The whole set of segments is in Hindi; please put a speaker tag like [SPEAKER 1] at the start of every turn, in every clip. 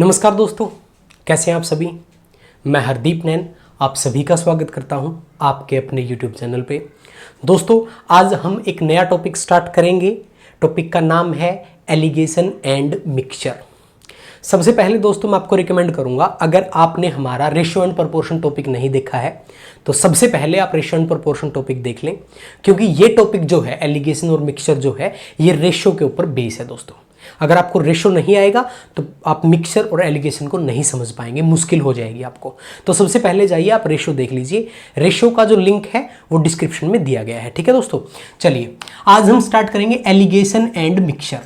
[SPEAKER 1] नमस्कार दोस्तों, कैसे हैं आप सभी। मैं हरदीप नैन आप सभी का स्वागत करता हूं आपके अपने YouTube चैनल पे। दोस्तों, आज हम एक नया टॉपिक स्टार्ट करेंगे। टॉपिक का नाम है एलिगेशन एंड मिक्सचर। सबसे पहले दोस्तों मैं आपको रिकमेंड करूंगा, अगर आपने हमारा रेशियो एंड प्रोपोर्शन टॉपिक नहीं देखा है तो सबसे पहले आप रेशियो एंड प्रोपोर्शन टॉपिक देख लें, क्योंकि ये टॉपिक जो है एलिगेशन और मिक्सचर जो है ये रेशियो के ऊपर बेस है। दोस्तों, अगर आपको रेशियो नहीं आएगा तो आप मिक्सचर और एलिगेशन को नहीं समझ पाएंगे, मुश्किल हो जाएगी आपको। तो सबसे पहले जाइए आप रेशियो देख लीजिए। रेशियो का जो लिंक है वो डिस्क्रिप्शन में दिया गया है। ठीक है दोस्तों, चलिए आज हम स्टार्ट करेंगे एलिगेशन एंड मिक्सचर।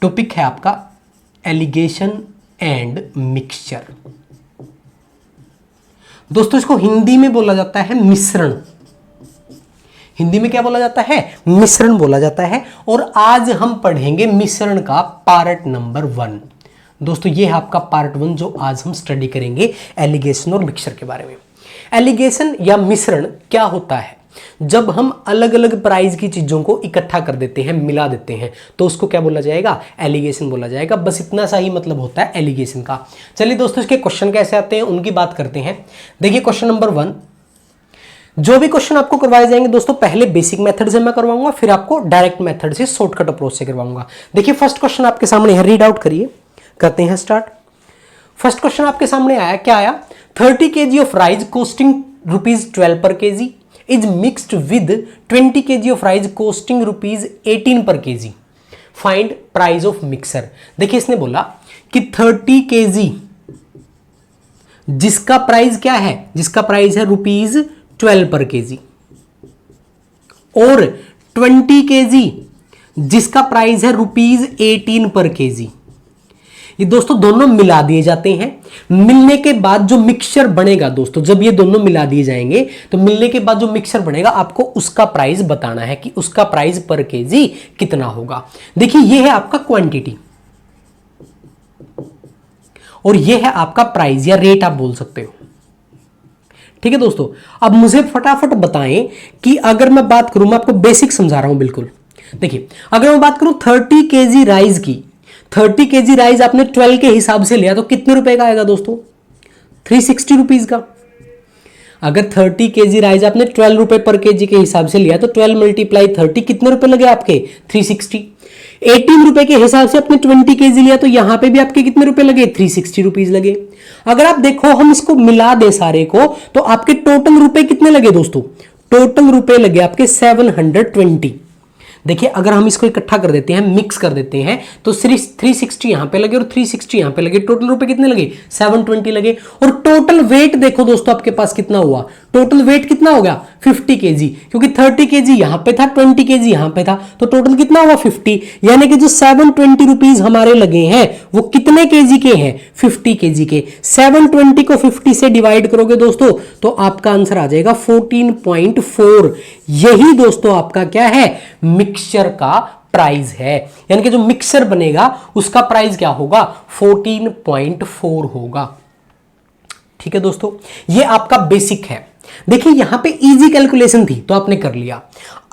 [SPEAKER 1] टॉपिक है आपका एलिगेशन एंड मिक्सचर। दोस्तों, इसको हिंदी में बोला जाता है मिश्रण। हिंदी में क्या बोला जाता है? मिश्रण बोला जाता है। और आज हम पढ़ेंगे मिश्रण का पार्ट नंबर 1। दोस्तों, ये है आपका पार्ट 1 जो आज हम स्टडी करेंगे एलिगेशन और मिक्सचर के बारे में। एलिगेशन या मिश्रण क्या होता है? जब हम अलग अलग प्राइस की चीजों को इकट्ठा कर देते हैं, मिला देते हैं, तो उसको क्या बोला जाएगा? एलिगेशन बोला जाएगा। बस इतना सा ही मतलब होता है एलिगेशन का। चलिए दोस्तों, इसके क्वेश्चन कैसे आते हैं उनकी बात करते हैं। देखिए क्वेश्चन नंबर 1, जो भी क्वेश्चन आपको करवाए जाएंगे दोस्तों, पहले बेसिक मेथड से मैं करवाऊंगा, फिर आपको डायरेक्ट मेथड से शॉर्टकट अप्रोच से करवाऊंगा। देखिए फर्स्ट क्वेश्चन आपके सामने है, रीड आउट करिए, करते हैं स्टार्ट। फर्स्ट क्वेश्चन आपके सामने आया, क्या आया? 30 kg ऑफ राइस कॉस्टिंग ₹12 पर kg is mixed with 20 kg of rice costing ₹18 पर kg। Find price of mixer. देखिए इसने बोला कि 30 kg जिसका प्राइस क्या है? जिसका प्राइस है ₹12 पर kg, और 20 kg जिसका प्राइस है ₹18 पर kg। ये दोस्तों दोनों मिला दिए जाते हैं। मिलने के बाद जो मिक्सचर बनेगा दोस्तों, जब ये दोनों मिला दिए जाएंगे तो मिलने के बाद जो मिक्सचर बनेगा आपको उसका प्राइस बताना है कि उसका प्राइस पर kg कितना होगा। देखिए ये है आपका क्वांटिटी और ये है आपका प्राइस या रेट आप बोल सकते हो। ठीक है दोस्तों, अब मुझे फटाफट बताएं कि अगर मैं बात करूं, मैं आपको बेसिक समझा रहा हूं बिल्कुल। देखिए अगर मैं बात करूं 30 kg राइस की, 30 kg राइस आपने 12 के हिसाब से लिया तो कितने रुपए का आएगा दोस्तों? 360 रुपीज का। अगर 30 kg राइस आपने 12 रुपए पर kg के हिसाब से लिया तो 12 × 30 कितने रुपए लगे आपके? 360। 18 रुपए के हिसाब से आपने 20 kg लिया तो यहां पे भी आपके कितने रुपए लगे? 360 रुपीज लगे। अगर आप देखो हम इसको मिला दे सारे को तो आपके टोटल रुपए कितने लगे दोस्तों? टोटल रुपए लगे आपके 720। देखिए अगर हम इसको इकट्ठा कर देते हैं, मिक्स कर देते हैं, तो सिर्फ 360 यहां पे लगे और 360 यहां पे लगे। टोटल रुपए कितने लगे? 720 लगे। और टोटल वेट देखो दोस्तों आपके पास कितना हुआ? टोटल वेट कितना हो गया? 50 kg, क्योंकि 30 kg यहां पे था, 20 kg यहां पे था, तो टोटल कितना हुआ? 50। यानी कि जो 720 रुपीज हमारे लगे हैं वो कितने kg के हैं? 50 kg के। 720 को 50 से डिवाइड करोगे दोस्तों तो आपका आंसर आ जाएगा 14.4। यही दोस्तों आपका क्या है? मिक्सचर का प्राइस है। यानी कि जो मिक्सचर बनेगा उसका प्राइस क्या होगा? 14.4 होगा। ठीक है दोस्तों, ये आपका बेसिक है। देखिए यहां पे इजी कैलकुलेशन थी तो आपने कर लिया।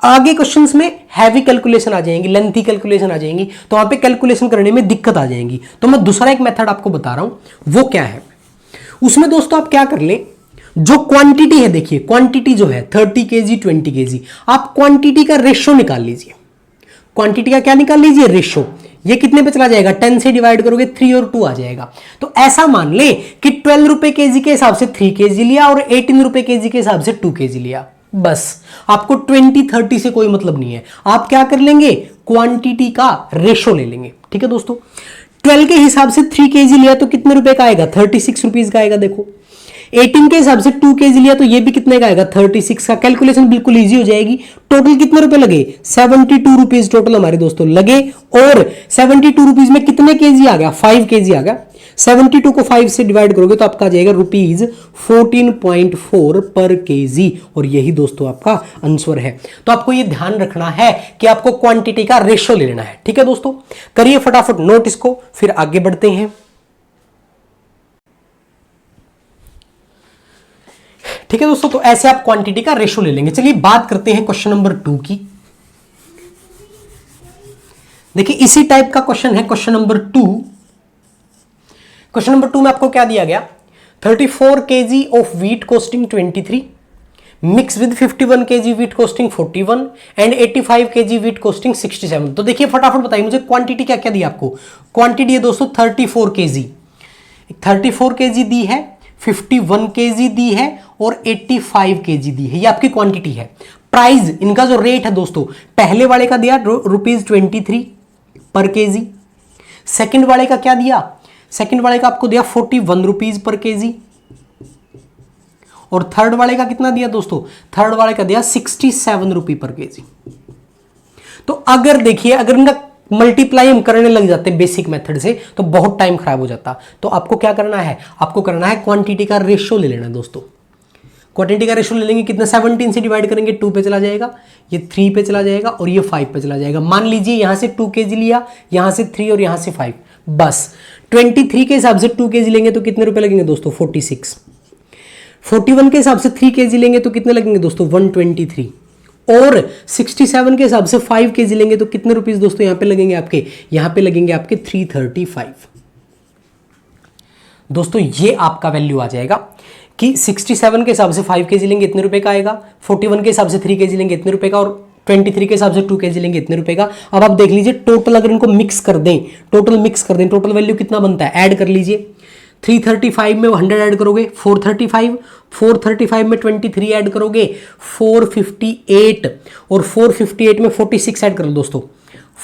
[SPEAKER 1] आगे क्वेश्चंस में हैवी कैलकुलेशन आ जाएंगी, लेंथी कैलकुलेशन आ जाएंगी, तो वहां पे कैलकुलेशन करने में दिक्कत आ जाएंगी। तो मैं दूसरा एक मेथड आपको बता रहा हूं, वो क्या है? उसमें दोस्तों आप क्या कर ले, जो क्वांटिटी है, देखिए क्वांटिटी जो है 30 kg 20 kg, आप क्वांटिटी का रेशियो निकाल लीजिए। क्वांटिटी का क्या निकाल लीजिए? रेशियो। ये कितने पे चला जाएगा? 10 से डिवाइड करोगे 3 और 2 आ जाएगा। तो ऐसा मान ले कि 12 रुपए kg के हिसाब से 3 kg लिया और 18 रुपए kg के हिसाब से 2 kg लिया। बस आपको 20-30 से कोई मतलब नहीं है। आप क्या कर लेंगे? क्वांटिटी का रेशियो ले लेंगे। ठीक है दोस्तों, 12 के हिसाब से 3 kg लिया तो कितने रुपए का आएगा? 36 रुपीज का आएगा। देखो 18 के हिसाब से 2 kg लिया तो ये भी कितने का आएगा? 36 का। कैलकुलेशन बिल्कुल इजी हो जाएगी। टोटल कितने रुपए लगे? 72 रुपीज टोटल हमारे दोस्तों लगे। और 72 रुपीज में कितने kg आ गया? 5 kg आ गया। 72 को 5 से डिवाइड करोगे तो आपका आ जाएगा ₹14.4 पर kg। और यही दोस्तों आपका आंसर है। तो आपको ये ध्यान रखना है कि आपको क्वांटिटी का रेशियो ले लेना है। ठीक है दोस्तों, करिए फटाफट नोट इसको, फिर आगे बढ़ते हैं। ठीक है दोस्तों, तो ऐसे आप क्वांटिटी का रेशियो ले लेंगे। चलिए बात करते हैं क्वेश्चन नंबर 2 की। देखिए इसी टाइप का क्वेश्चन है क्वेश्चन नंबर 2। क्वेश्चन नंबर 2 में आपको क्या दिया गया, 34 kg of wheat costing 23, mix with 51 kg wheat costing 41 and 85 kg wheat costing 67। तो देखिए फटाफट बताइए मुझे क्वांटिटी क्या क्या दी आपको। क्वांटिटी है दोस्तों 34 kg, 34 kg दी है, 51 kg दी है और 85 kg दी है, ये आपकी क्वांटिटी है। प्राइस इनका जो रेट है दोस्तों, पहले वाले का दिया ₹23 पर केजी, सेकंड वाले का क्या दिया, सेकंड वाले का आपको दिया ₹41 पर केजी, और थर्ड वाले का कितना दिया दोस्तों, थर्ड वाले का दिया ₹67 पर केजी। तो अगर देखिए अगर इनका मल्टीप्लाई हम करने लग जाते बेसिक मेथड से तो बहुत टाइम खराब हो जाता। तो आपको क्या करना है, आपको करना है क्वांटिटी का रेशियो ले लेना दोस्तों। क्वांटिटी का रेशियो ले लेंगे, कितना 17 से डिवाइड करेंगे 2 पे चला जाएगा, ये 3 पे चला जाएगा और ये 5 पे चला जाएगा। मान लीजिए यहां से 2 kg लिया, यहां से 3 और यहां से 5, बस 23 के हिसाब से 2 kg लेंगे तो कितने रुपए लगेंगे दोस्तों 46, 41 के हिसाब से 3 kg लेंगे तो कितने लगेंगे दोस्तों 123, और 67 के हिसाब से 5 kg लेंगे तो कितने रुपीस दोस्तों यहां पे लगेंगे आपके, यहां पे लगेंगे आपके 335। दोस्तों ये आपका वैल्यू आ जाएगा कि 67 के हिसाब से 5 kg लेंगे इतने रुपए का आएगा, 41 के हिसाब से 3 kg लेंगे इतने रुपए का, और 23 के हिसाब से 2 kg लेंगे इतने रुपए का। अब आप देख लीजिए टोटल अगर इनको मिक्स कर दें, टोटल मिक्स कर दें, टोटल वैल्यू कितना बनता है, ऐड कर लीजिए। 335 में 100 ऐड करोगे 435, 435 में 23 ऐड करोगे 458, और 458 में 46 ऐड करो दोस्तों,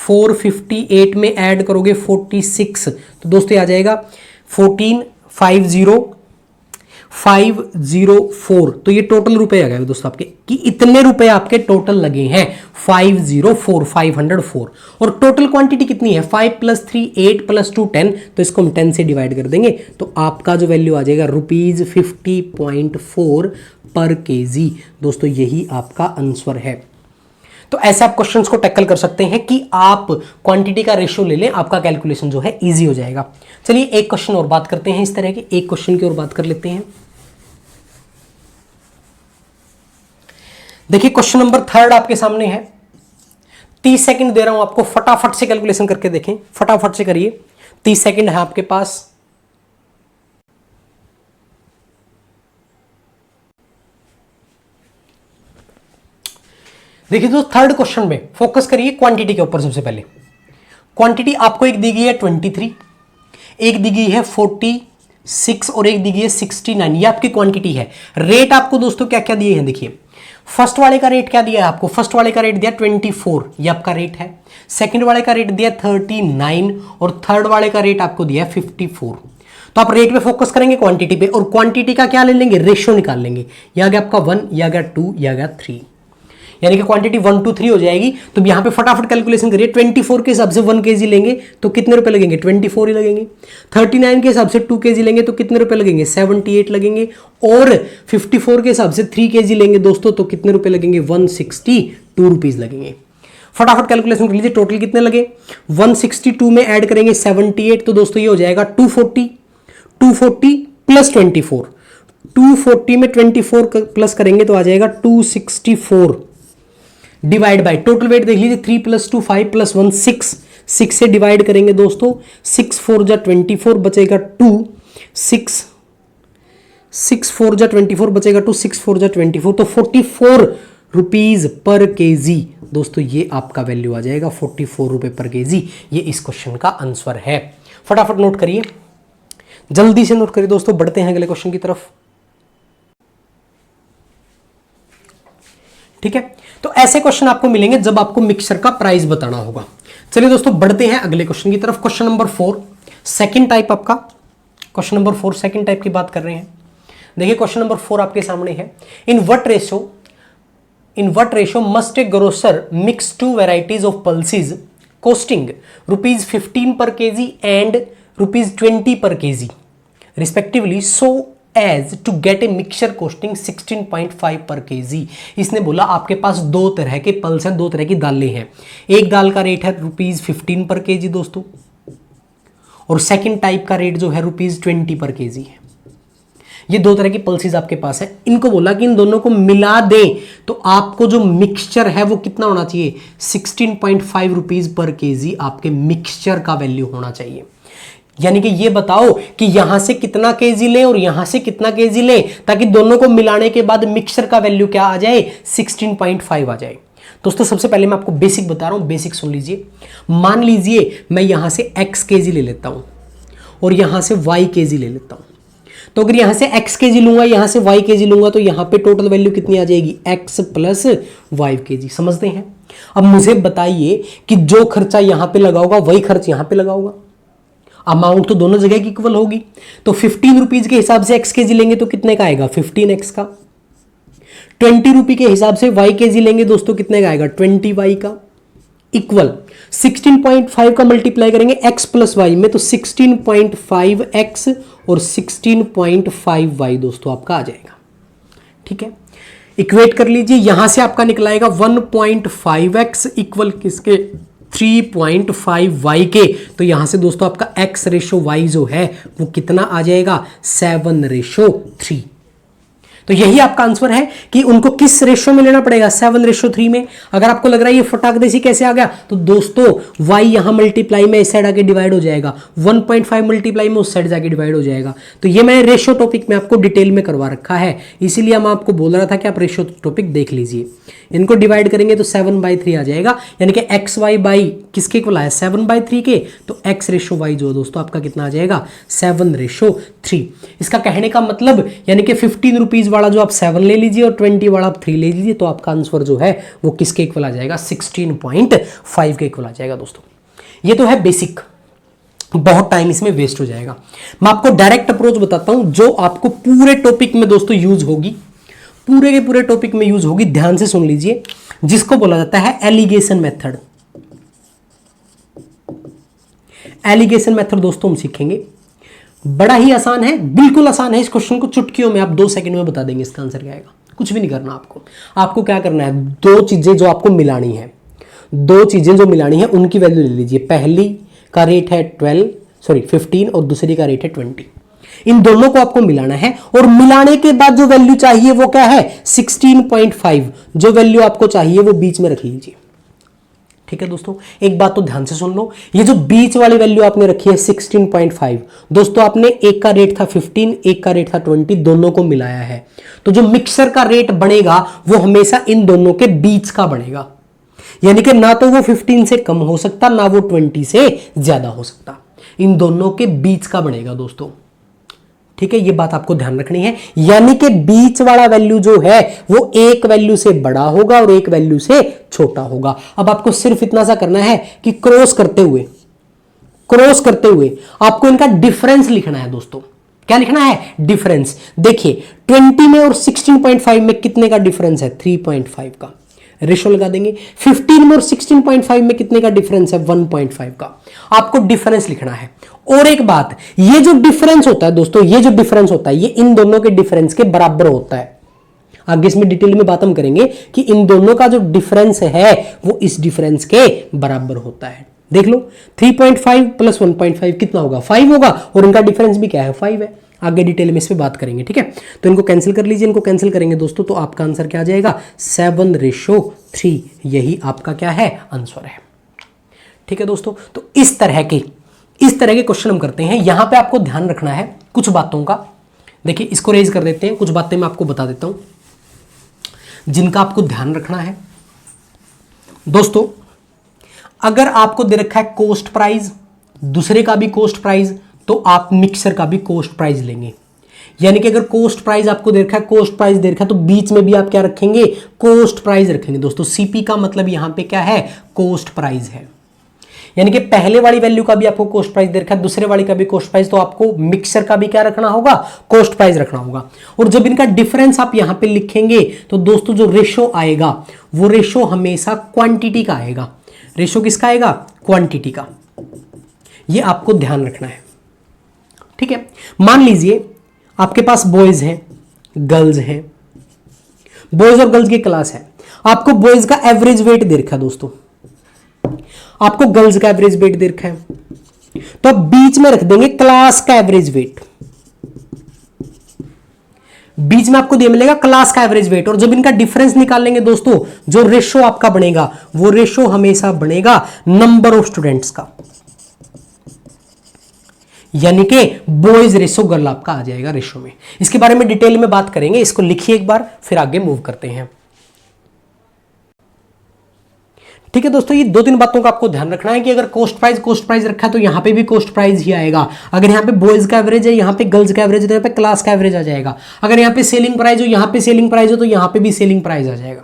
[SPEAKER 1] 458 में ऐड करोगे 46, तो दोस्तों आ जाएगा 14504। तो ये टोटल रुपए आ गए दोस्तों आपके, कि इतने रुपए आपके टोटल लगे हैं 504, और टोटल क्वांटिटी कितनी है 5 + 3 8 + 2 10, तो इसको हम 10 से डिवाइड कर देंगे तो आपका जो वैल्यू आ जाएगा ₹50.4 पर केजी। दोस्तों यही आपका आंसर है। तो ऐसे आप क्वेश्चंस को टैकल कर सकते हैं कि आप क्वांटिटी का रेशियो ले लें, आपका कैलकुलेशन जो है इजी हो जाएगा। चलिए एक क्वेश्चन और बात करते हैं, इस तरह के एक क्वेश्चन की और बात कर लेते हैं। देखिए क्वेश्चन नंबर 3 आपके सामने है, 30 सेकंड दे रहा हूं आपको, फटाफट से कैलकुलेशन करके देखें, फटाफट से करिए, 30 सेकंड है आपके पास। देखिए तो थर्ड क्वेश्चन में फोकस करिए क्वांटिटी के ऊपर। सबसे पहले क्वांटिटी आपको एक दी गई है 23, एक दी गई है 46 और एक दी गई है 69, ये आपकी क्वांटिटी है। रेट आपको दोस्तों क्या क्या दिए हैं, देखिए फर्स्ट वाले का रेट क्या दिया है आपको, फर्स्ट वाले का रेट दिया 24, ये आपका रेट है। सेकंड वाले का रेट दिया 39 और थर्ड वाले का रेट आपको दिया 54। तो आप रेट पे फोकस करेंगे क्वांटिटी पे, और क्वांटिटी का क्या ले लेंगे, रेशियो निकाल लेंगे। ये आ गया आपका 1, ये आ गया 2, ये आ गया 3, यानी कि क्वांटिटी 1 2 3 हो जाएगी। तो यहां पे फटाफट कैलकुलेशन करिए, 24 के हिसाब से 1 kg लेंगे तो कितने रुपए लगेंगे 24 ही लगेंगे, 39 के हिसाब से 2 kg लेंगे तो कितने रुपए लगेंगे 78 लगेंगे, और 54 के हिसाब से 3 kg लेंगे दोस्तों तो कितने रुपए लगेंगे 162 रुपीज लगेंगे। फटाफट कैलकुलेशन कर लीजिए, टोटल कितने लगे, 162 में ऐड करेंगे 78, तो दोस्तों ये हो जाएगा 240 प्लस 24, 240 में 24 प्लस करेंगे तो आ जाएगा 264 डिवाइड बाय टोटल वेट देख लीजिए 3 + 2 5 + 1 6, 6 से डिवाइड करेंगे दोस्तों, 6 4 जा 24 बचेगा 2, 6 4 जा 24 बचेगा 2, 6 4 जा 24, तो 44 रुपीज पर केजी। दोस्तों ये आपका वैल्यू आ जाएगा 44 रुपए पर केजी। ये इस क्वेश्चन का आंसर है। फटाफट नोट करिए, जल्दी से नोट करिए दोस्तों, बढ़ते हैं अगले क्वेश्चन की तरफ। ठीक है, तो ऐसे क्वेश्चन आपको मिलेंगे जब आपको मिक्सचर का प्राइस बताना होगा। चलिए दोस्तों बढ़ते हैं अगले क्वेश्चन की तरफ। क्वेश्चन नंबर 4 सेकंड टाइप आपका, क्वेश्चन नंबर 4 सेकंड टाइप की बात कर रहे हैं। देखिए क्वेश्चन नंबर 4 आपके सामने है, in what ratio must a grocer mix 2 varieties of pulses costing ₹15 per kg and ₹20 per kg respectively, so as to get a mixture costing 16.5 per KG. इसने बोला आपके पास दो तरह के पल्स हैं, दो तरह की दालें हैं। एक दाल का रेट है ₹15 पर केजी दोस्तों, और सेकंड टाइप का रेट जो है ₹20 पर केजी है। ये दो तरह की पल्सेस आपके पास है। इनको बोला कि इन दोनों को मिला दें तो आपको जो मिक्सचर है वो कितना होना चाहिए, 16.5 रुपीज पर केजी आपके मिक्सचर का वैल्यू होना चाहिए। यानी कि ये बताओ कि यहां से कितना केजी लें और यहां से कितना केजी लें, ताकि दोनों को मिलाने के बाद मिक्सचर का वैल्यू क्या आ जाए, 16.5 आ जाए। दोस्तों सबसे पहले मैं आपको बेसिक बता रहा हूं, बेसिक सुन लीजिए। मान लीजिए मैं यहां से x केजी ले लेता हूं और यहां से y केजी ले लेता हूं। तो अगर यहां से x केजी लूंगा, यहां से y केजी लूंगा, तो यहां पे टोटल वैल्यू कितनी आ जाएगी, x प्लस y केजी। समझते हैं? अब मुझे बताइए कि जो खर्चा यहां पे लगा होगा वही खर्च यहां पे लगा होगा। अमाउंट तो दोनों जगह की इक्वल होगी। तो 15 रुपीज के हिसाब से x केजी लेंगे तो कितने का आएगा, 15x का। 20 रुपए के हिसाब से y केजी लेंगे दोस्तों, कितने का आएगा, 20y का, इक्वल 16.5 का मल्टीप्लाई करेंगे x प्लस y में, तो 16.5x और 16.5y दोस्तों आपका आ जाएगा। ठीक है, इक्वेट कर लीजिए। यहां से आपका निकलाएगा 1.5x इक्वल किसके, 3.5y के। तो यहां से दोस्तों आपका x रेशो y जो है वो कितना आ जाएगा, 7:3। तो यही आपका आंसर है कि उनको किस रेशो में लेना पड़ेगा, 7:3 में। अगर आपको लग रहा है ये फटाक देसी कैसे आ गया, तो दोस्तों y यहां मल्टीप्लाई में इस साइड आके डिवाइड हो जाएगा, 1.5 मल्टीप्लाई में उस साइड जाके डिवाइड हो जाएगा। तो ये मैंने रेशो टॉपिक में आपको डिटेल में करवा रखा है, इसीलिए मैं आपको बोल रहा था कि आप रेशो टॉपिक देख लीजिए। इनको डिवाइड करेंगे तो 7/3 आ जाएगा, यानी कि एक्स वाई बाई किसके इक्वल आया, 7/3 के। तो x रेशो y जो दोस्तों आपका कितना आ जाएगा, 7:3। इसका कहने का मतलब यानी कि 15 रुपीज वाला जो आप 7 ले लीजिए और 20 वाला आप 3 ले लीजिए, तो आपका आंसर जो है वो किसके इक्वल आ जाएगा, 16.5 के इक्वल आ जाएगा। दोस्तों ये तो है बेसिक, बहुत टाइम इसमें वेस्ट हो जाएगा। मैं आपको डायरेक्ट अप्रोच बताता हूं जो आपको पूरे टॉपिक में दोस्तों यूज होगी, पूरे के पूरे टॉपिक में यूज होगी। ध्यान से सुन लीजिए, जिसको बोला जाता है एलिगेशन मेथड। एलिगेशन मेथड दोस्तों हम सीखेंगे, बड़ा ही आसान है, बिल्कुल आसान है। इस क्वेश्चन को चुटकियों में आप 2 सेकंड में बता देंगे इसका आंसर क्या आएगा। कुछ भी नहीं करना आपको। आपको क्या करना है, 2 चीजें जो आपको मिलानी है, 2 चीजें जो मिलानी है उनकी वैल्यू ले लीजिए। पहली का रेट है 15 और दूसरी का रेट है 20। इन दोनों को आपको मिलाना है और मिलाने के बाद जो वैल्यू चाहिए वो क्या है, 16.5। जो वैल्यू आपको चाहिए वो बीच में रख लीजिए। ठीक है दोस्तों, एक बात तो ध्यान से सुन लो, ये जो बीच वाली वैल्यू आपने रखी है 16.5, दोस्तों आपने एक का रेट था 15, एक का रेट था 20, दोनों को मिलाया है। तो जो मिक्सर का रेट बनेगा वो हमेशा इन दोनों के बीच का बनेगा, यानी कि ना तो वो 15 से कम हो सकता, ना वो 20 से ज्यादा हो सकता, इन दोनों के बीच का बनेगा दोस्तों। ठीक है, ये बात आपको ध्यान रखनी है, यानी कि बीच वाला वैल्यू जो है वो एक वैल्यू से बड़ा होगा और एक वैल्यू से छोटा होगा। अब आपको सिर्फ इतना सा करना है कि क्रॉस करते हुए आपको इनका डिफरेंस लिखना है दोस्तों। क्या लिखना है, डिफरेंस। देखिए 20 में और 16.5 में कितने का डिफरेंस है, 3.5 का। रेशो लगा देंगे। 15 में और 16.5 में कितने का डिफरेंस है, 1.5 का। आपको डिफरेंस लिखना है। और एक बात, ये जो डिफरेंस होता है दोस्तों, ये जो डिफरेंस होता है ये इन दोनों के डिफरेंस के बराबर होता है। आगे इसमें डिटेल में बात हम करेंगे कि इन दोनों का जो डिफरेंस है वो इस डिफरेंस के बराबर होता है। देख लो 3.5 प्लस 1.5 कितना होगा, 5 होगा, और इनका डिफरेंस भी क्या है, 5 है। आगे डिटेल में इस पे बात करेंगे। ठीक है, तो इनको कैंसिल कर लीजिए, इनको कैंसिल करेंगे दोस्तों तो आपका आंसर क्या आ जाएगा, 7:3। यही आपका क्या है, आंसर है। ठीक है दोस्तों, तो इस तरह के क्वेश्चन हम करते हैं। यहां पे आपको ध्यान रखना है कुछ बातों का। देखिए इसको रेज कर देते हैं, कुछ बातें मैं आपको बता देता हूं जिनका आपको ध्यान रखना है। दोस्तों अगर आपको दे रखा है कॉस्ट प्राइस, दूसरे का भी कॉस्ट प्राइस, तो आप मिक्सर का भी कॉस्ट प्राइस लेंगे। यानी कि अगर कॉस्ट प्राइस आपको दे रखा है, कॉस्ट प्राइस दे रखा है, तो बीच में भी आप क्या रखेंगे, कॉस्ट प्राइस रखेंगे। दोस्तों सीपी का मतलब यहां पे क्या है, कॉस्ट प्राइस है। यानी कि पहले वाली वैल्यू का भी आपको कॉस्ट प्राइस दे रखा है, दूसरे वाली का भी कॉस्ट प्राइस, तो आपको मिक्सर का भी क्या रखना होगा, कॉस्ट प्राइस रखना होगा। और जब इनका डिफरेंस आप यहां पे लिखेंगे तो दोस्तों जो रेशो आएगा वो रेशो हमेशा क्वांटिटी का आएगा। रेशो किसका आएगा, क्वांटिटी का। ये आपको ध्यान रखना है। ठीक है, मान लीजिए आपके पास बॉयज हैं, गर्ल्स हैं, बॉयज और गर्ल्स की क्लास है। आपको बॉयज का एवरेज वेट दे रखा है दोस्तों, आपको गर्ल्स का एवरेज वेट दे रखा है, तो आप बीच में रख देंगे क्लास का एवरेज वेट। बीच में आपको दे मिलेगा क्लास का एवरेज वेट, और जब इनका डिफरेंस निकालेंगे दोस्तों, जो रेशो आपका बनेगा वो रेशो हमेशा बनेगा नंबर ऑफ स्टूडेंट्स का। यानी कि बॉयज रेशो गर्ल आपका आ जाएगा रेशो में। इसके बारे में डिटेल में बात करेंगे, इसको लिखिए एक बार, फिर आगे मूव करते हैं। ठीक है दोस्तों, ये 2-3 बातों का आपको ध्यान रखना है कि अगर कोस्ट प्राइस रखा है तो यहां पे भी कोस्ट प्राइस ही आएगा। अगर यहां पे बॉयज का एवरेज है, यहां पे गर्ल्स का एवरेज है, तो यहां पे क्लास का एवरेज आ जाएगा। अगर यहां पे सेलिंग प्राइस हो, यहां पे सेलिंग प्राइस हो, तो यहां पे भी सेलिंग प्राइस आ जाएगा।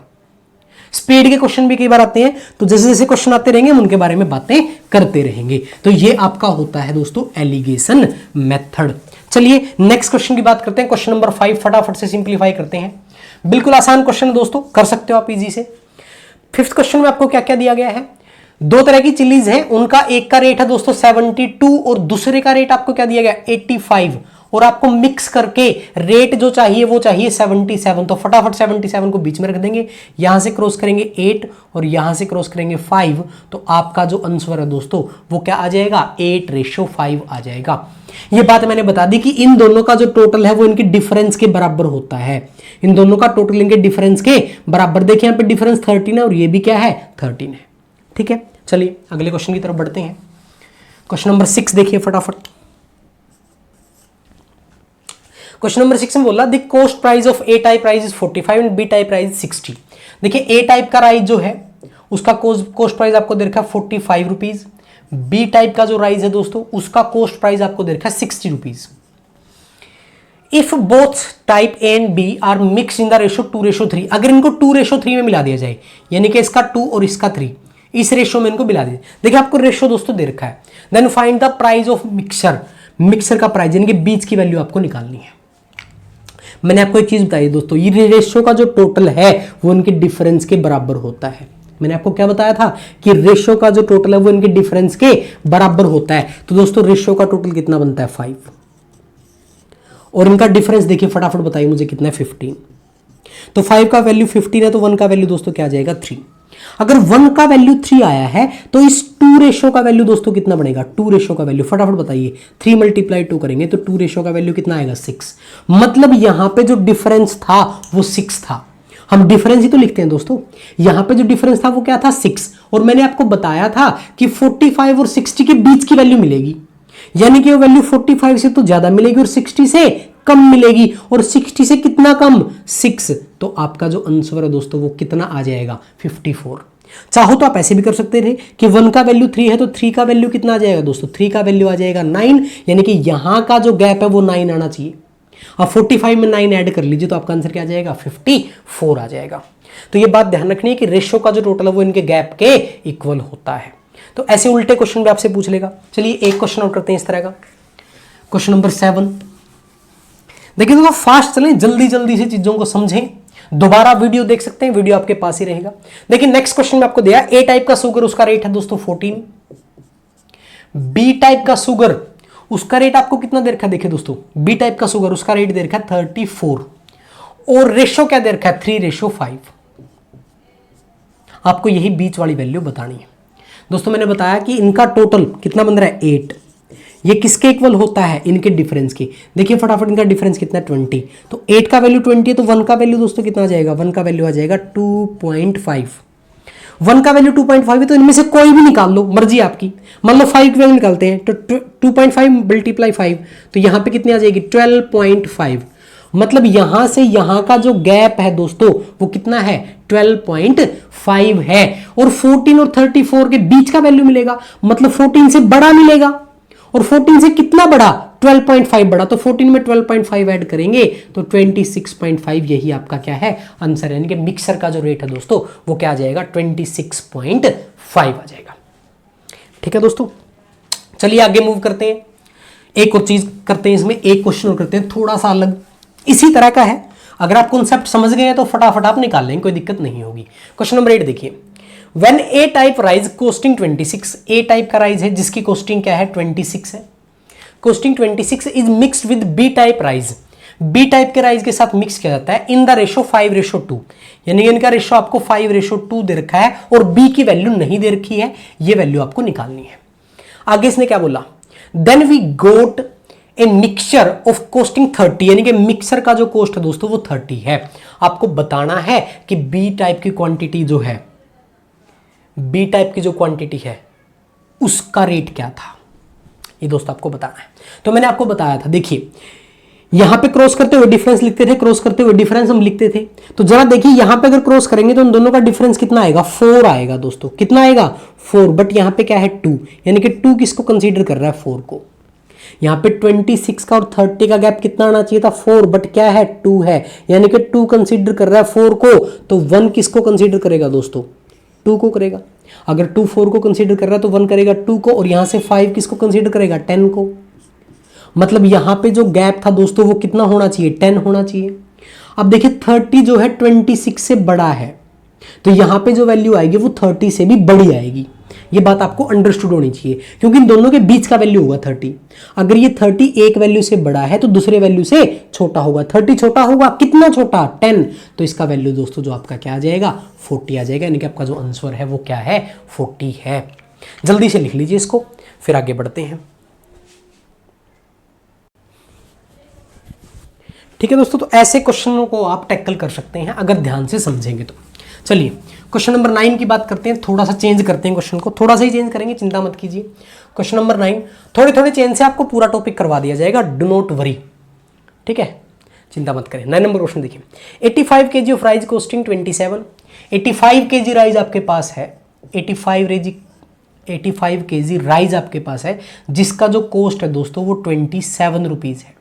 [SPEAKER 1] स्पीड के क्वेश्चन भी कई बार आते हैं, तो जैसे जैसे क्वेश्चन आते रहेंगे हम उनके बारे में बातें करते रहेंगे। तो ये आपका होता है दोस्तों एलिगेशन मेथड। चलिए नेक्स्ट क्वेश्चन की बात करते हैं। क्वेश्चन नंबर 5 फटाफट से सिंप्लीफाई करते हैं। बिल्कुल आसान क्वेश्चन है दोस्तों, कर सकते हो आप इजी से। 5th क्वेश्चन में आपको क्या क्या दिया गया है, 2 तरह की चिलीज हैं, उनका एक का रेट है दोस्तों 72 और दूसरे का रेट आपको क्या दिया गया 85, और आपको मिक्स करके रेट जो चाहिए वो चाहिए 77। तो फटाफट 77 को बीच में रख देंगे, यहां से क्रॉस करेंगे 8 और यहां से क्रॉस करेंगे 5, तो आपका जो आंसर है दोस्तों वो क्या आ जाएगा 8:5 आ जाएगा। ये बात मैंने बता दी कि इन दोनों का जो टोटल है वो इनके डिफरेंस के बराबर होता है। इन दोनों का टोटल इनके डिफरेंस के बराबर, देखिए यहां पे डिफरेंस 13 है और ये भी क्या है 13 है। ठीक है, चलिए अगले क्वेश्चन की तरफ बढ़ते हैं। क्वेश्चन नंबर 6 देखिए फटाफट। क्वेश्चन नंबर 6 में बोला the cost price of a type rice is 45 and B type rice 60। देखिए ए टाइप का राइस जो है उसका कॉस्ट प्राइस आपको दे रखा है 45 रुपीज। बी टाइप का जो राइस है दोस्तों उसका कॉस्ट प्राइस आपको दे रखा है 60 rupees. If both type A and B are mix in the ratio 2:3, अगर इनको 2:3 में मिला दिया जाए, यानी कि इसका 2 और इसका 3, इस रेशो में इनको मिला दीजिए। देखिए आपको रेशो दोस्तों दे रखा है, then find the price of mixer, mixer का प्राइस यानी कि बीच की वैल्यू आपको निकालनी है। मैंने आपको एक चीज बताई दोस्तों, ये रेशो का जो टोटल है वो इनके डिफरेंस के बराबर होता है। मैंने आपको क्या बताया था कि रेशो का जो टोटल है वो इनके डिफरेंस के बराबर होता है। तो दोस्तों रेशो का टोटल कितना बनता है 5, और इनका डिफरेंस देखिए फटाफट बताइए मुझे कितना है 15। तो 5 का वैल्यू 15 है, तो 1 का वैल्यू दोस्तों क्या आ जाएगा 3। अगर 1 का वैल्यू 3 आया है तो इस 2 रेशो का वैल्यू दोस्तों कितना बनेगा, 2 रेशो का वैल्यू फटाफट बताइए। 3 × 2 करेंगे तो 2 रेशो का वैल्यू कितना आएगा 6। मतलब यहां पे जो डिफरेंस था वो 6 था। हम डिफरेंस ही तो लिखते हैं दोस्तों, यहां पे जो डिफरेंस था वो क्या था 6, और मैंने आपको बताया था कि 45 और 60 के बीच की वैल्यू मिलेगी, यानी कि वो वैल्यू 45 से तो ज्यादा मिलेगी और 60 से कम मिलेगी, और 60 से कितना कम 6। तो आपका जो आंसर है दोस्तों वो कितना आ जाएगा 54। चाहो तो आप ऐसे भी कर सकते थे कि 1 का वैल्यू 3 है तो 3 का वैल्यू कितना आ जाएगा दोस्तों, 3 का वैल्यू आ जाएगा 9, यानी कि यहां का जो गैप है वो 9 आना चाहिए। अब 45 में 9 ऐड कर लीजिए तो आपका आंसर क्या आ जाएगा 54 आ जाएगा। तो ये बात ध्यान रखनी है कि रेशो का जो टोटल है वो इनके गैप के इक्वल होता है। तो ऐसे उल्टे क्वेश्चन भी आपसे पूछ लेगा। चलिए एक क्वेश्चन और करते हैं इस तरह का। क्वेश्चन नंबर 7 देखिए दोस्तों, फास्ट चलें, जल्दी जल्दी से चीजों को समझें। दोबारा वीडियो देख सकते हैं, वीडियो आपके पास ही रहेगा। देखिए नेक्स्ट क्वेश्चन में आपको दिया ए टाइप का शुगर, उसका रेट है दोस्तों 14। बी टाइप का शुगर उसका रेट आपको कितना दे रखा है, देखिए दोस्तों बी टाइप का शुगर उसका रेट दे रखा है 34, और रेशो क्या दे रखा है 3:5। आपको यही बीच वाली वैल्यू बतानी है दोस्तों। मैंने बताया कि इनका टोटल कितना बन रहा है 8, ये किसके इक्वल होता है इनके डिफरेंस के। देखिए फटाफट इनका डिफरेंस कितना है 20, तो 8 का वैल्यू 20 है तो 1 का वैल्यू दोस्तों कितना आ जाएगा, 1 का वैल्यू आ जाएगा 2.5। 1 का वैल्यू 2.5 है तो इनमें से कोई भी निकाल लो, मर्जी आपकी। मान लो 5 की वैल्यू निकालते हैं तो 2.5 × 5, तो यहां पे कितनी आ जाएगी 12.5। मतलब यहां से यहां का जो गैप है दोस्तों वो कितना है 12.5 है, और 14 और 34 के बीच का वैल्यू मिलेगा, मतलब 14 से बड़ा मिलेगा, और 14 से कितना बड़ा 12.5 बड़ा, तो 14 में 12.5 ऐड करेंगे तो 26.5, यही आपका क्या है आंसर है। यानी कि मिक्सर का जो रेट है दोस्तों वो क्या आ जाएगा 26.5 आ जाएगा। ठीक है दोस्तों, चलिए आगे मूव करते हैं। एक और चीज करते हैं, इसमें एक क्वेश्चन और करते हैं थोड़ा सा अलग, इसी तरह का है। अगर आप कॉन्सेप्ट समझ गए तो फटाफट आप निकाल लेंगे, कोई दिक्कत नहीं होगी। क्वेश्चन नंबर 8 देखिए, When A type rise costing 26, A type का राइज है जिसकी कॉस्टिंग क्या है 26 है, costing 26 is mixed with B type rise, B type के राइज के साथ मिक्स किया जाता है इन द रेशो 5:2, यानी इनका रेशो आपको 5:2 दे रखा है और B की वैल्यू नहीं दे रखी है, ये वैल्यू आपको निकालनी है। आगे इसने क्या बोला, then we got a mixture of costing 30, यानी कि मिक्सर का जो कॉस्ट है दोस्तों वो 30 है। आपको बताना है कि B टाइप की क्वांटिटी जो है, बी टाइप की जो क्वांटिटी है उसका रेट क्या था, ये दोस्तों आपको बताना है। तो मैंने आपको बताया था, देखिए यहां पे क्रॉस करते हुए डिफरेंस लिखते थे, क्रॉस करते हुए डिफरेंस हम लिखते थे। तो जरा देखिए यहां पे अगर क्रॉस करेंगे तो उन दोनों का डिफरेंस कितना आएगा, 4 आएगा दोस्तों। कितना आएगा, 4। बट यहां पे क्या है, 2, यानी कि 2 किसको कंसीडर कर रहा है, 4 को। यहां पे 26 का और 30 का गैप कितना आना चाहिए था, 4, बट क्या है, 2 है, यानी कि 2 कंसीडर कर रहा है 4 को। तो 1 किसको कंसीडर करेगा दोस्तों, 2 को करेगा। अगर 2 4 को कंसीडर कर रहा है तो 1 करेगा 2 को, और यहां से 5 किसको कंसीडर करेगा, 10 को। मतलब यहां पे जो गैप था दोस्तों वो कितना होना चाहिए, 10 होना चाहिए। अब देखिए 30 जो है 26 से बड़ा है, तो यहां पे जो वैल्यू आएगी वो 30 से भी बड़ी आएगी। ये बात आपको अंडरस्टूड होनी चाहिए, क्योंकि इन दोनों के बीच का वैल्यू होगा 30। अगर ये 30 एक वैल्यू से बड़ा है तो दूसरे वैल्यू से छोटा होगा। 30 छोटा होगा, कितना छोटा, 10। तो इसका वैल्यू दोस्तों जो आपका क्या आ जाएगा, 40 आ जाएगा, यानी कि आपका जो आंसर है वो क्या है, 40 है। जल्दी से लिख लीजिए इसको, फिर आगे बढ़ते हैं। ठीक है दोस्तों, तो ऐसे क्वेश्चनों को आप टैकल कर सकते हैं अगर ध्यान से समझेंगे तो। चलिए क्वेश्चन नंबर 9 की बात करते हैं। थोड़ा सा चेंज करते हैं क्वेश्चन को, थोड़ा सा ही चेंज करेंगे, चिंता मत कीजिए। क्वेश्चन नंबर 9 थोड़े थोड़े चेंज से आपको पूरा टॉपिक करवा दिया जाएगा, डू नॉट वरी। ठीक है, चिंता मत करें। 9 नंबर क्वेश्चन देखिए, 85 kg of rice costing 27। 85 kg rice आपके पास है, 85 kg राइस आपके पास है, जिसका जो कॉस्ट है दोस्तों वो 27 रुपीज़ है।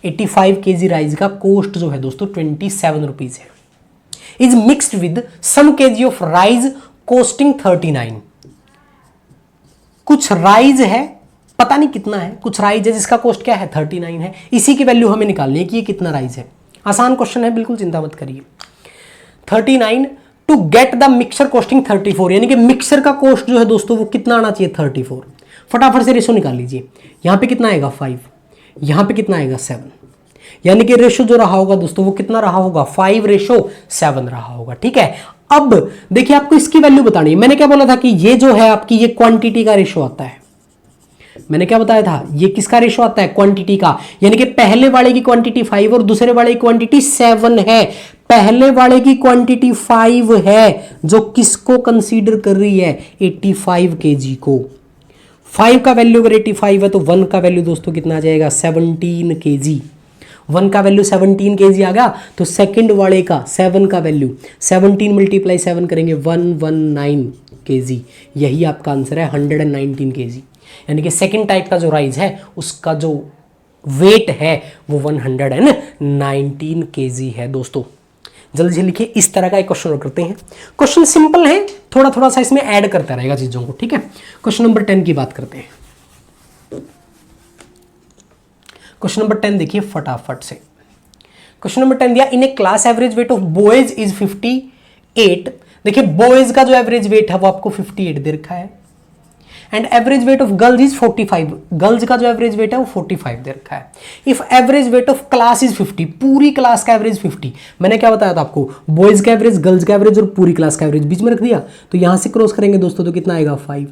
[SPEAKER 1] 85 kg राइस का कॉस्ट जो है दोस्तों 27 रुपीज़ है। Is mixed with some kg of rice costing 39। कुछ राइस है, पता नहीं कितना है, कुछ राइस है जिसका कॉस्ट क्या है, 39 है। इसी की वैल्यू हमें निकालनी है कि ये कितना राइस है। आसान क्वेश्चन है, बिल्कुल चिंता मत करिए। 39 to get the mixer costing 34, यानी कि मिक्सर का कॉस्ट जो है दोस्तों वो कितना आना चाहिए, 34। फटाफट से रेशो निकाल लीजिए। यहां पे कितना आएगा, 5, यहां पे कितना आएगा, 7, यानी कि रेशो जो रहा होगा दोस्तों वो कितना रहा होगा, 5:7 रहा होगा। ठीक है, अब देखिए आपको इसकी वैल्यू बतानी है। मैंने क्या बोला था कि ये जो है आपकी ये क्वांटिटी का रेशो आता है। मैंने क्या बताया था, ये किसका रेशो आता है, क्वांटिटी का। यानी कि पहले वाले की क्वांटिटी 5 और दूसरे वाले की क्वांटिटी 7 है। पहले वाले की क्वांटिटी 5 है, जो किसको कंसीडर कर रही है, 85 kg को। 5 का वैल्यू अगर 85 है तो 1 का वैल्यू दोस्तों कितना आ जाएगा, 17 kg। 1 का वैल्यू 17 kg आ गया, तो सेकंड वाले का 7 का वैल्यू 17 × 7 करेंगे 119 kg। यही आपका आंसर है, 119 kg। यानी कि सेकंड टाइप का जो राइस है उसका जो वेट है वो 119 kg है दोस्तों। जल्दी से लिखिए। इस तरह का एक क्वेश्चन और करते हैं। क्वेश्चन सिंपल है, थोड़ा थोड़ा सा इसमें ऐड करता रहेगा चीजों को। ठीक है, क्वेश्चन नंबर 10 की बात करते हैं। क्वेश्चन नंबर 10 देखिए फटाफट से। क्वेश्चन नंबर 10 दिया, in a class average weight of boys is 58। देखिए बॉयज का जो एवरेज वेट है वो आपको 58 दे रखा है, and average weight of girls is 45। Girls का जो एवरेज वेट है वो 45 दे रखा है। If average weight of class is 50, पूरी क्लास का एवरेज 50। मैंने क्या बताया था आपको, बॉयज का एवरेज, गर्ल्स का एवरेज और पूरी क्लास का एवरेज बीच में रख दिया। तो यहां से क्रॉस करेंगे दोस्तों तो कितना आएगा, 5।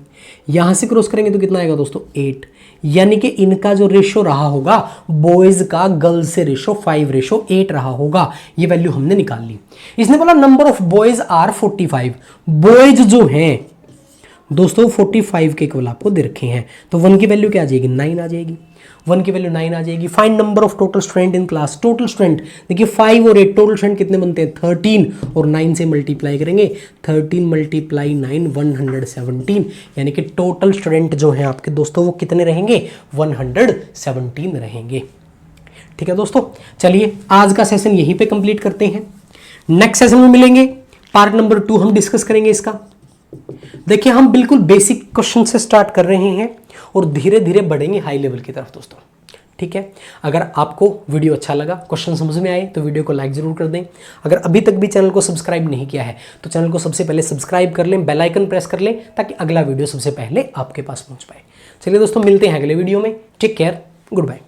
[SPEAKER 1] यहां से क्रॉस करेंगे तो कितना आएगा दोस्तों, 8। यानी कि इनका जो रेशो रहा होगा बॉयज का गर्ल्स से रेशो 5:8 रहा होगा। ये वैल्यू हमने निकाल ली। इसने बोला number of boys are 45। Boys जो हैं दोस्तों 45 के केवल आपको दे रखे हैं, तो 1 की वैल्यू क्या आ जाएगी, 9 आ जाएगी। 1 की वैल्यू 9 आ जाएगी। Find number of total student in class. Total student देखिए 5 और 8, टोटल स्टूडेंट कितने बनते हैं, 13, और 9 से मल्टीप्लाई करेंगे, 13 × 9 117। यानी कि टोटल स्टूडेंट जो है आपके दोस्तों वो कितने रहेंगे, 117 रहेंगे। ठीक है दोस्तों, चलिए आज का सेशन यहीं पे कंप्लीट करते हैं। नेक्स्ट सेशन में मिलेंगे, पार्ट नंबर 2 हम डिस्कस करेंगे इसका। देखिए हम बिल्कुल बेसिक क्वेश्चन से स्टार्ट कर रहे हैं और धीरे धीरे बढ़ेंगे हाई लेवल की तरफ दोस्तों। ठीक है, अगर आपको वीडियो अच्छा लगा, क्वेश्चन समझ में आए तो वीडियो को लाइक जरूर कर दें। अगर अभी तक भी चैनल को सब्सक्राइब नहीं किया है तो चैनल को सबसे पहले सब्सक्राइब कर लें, बेल आइकन प्रेस कर लें ताकि अगला वीडियो सबसे पहले आपके पास पहुंच पाए। चलिए दोस्तों, मिलते हैं अगले वीडियो में। Take care, good bye.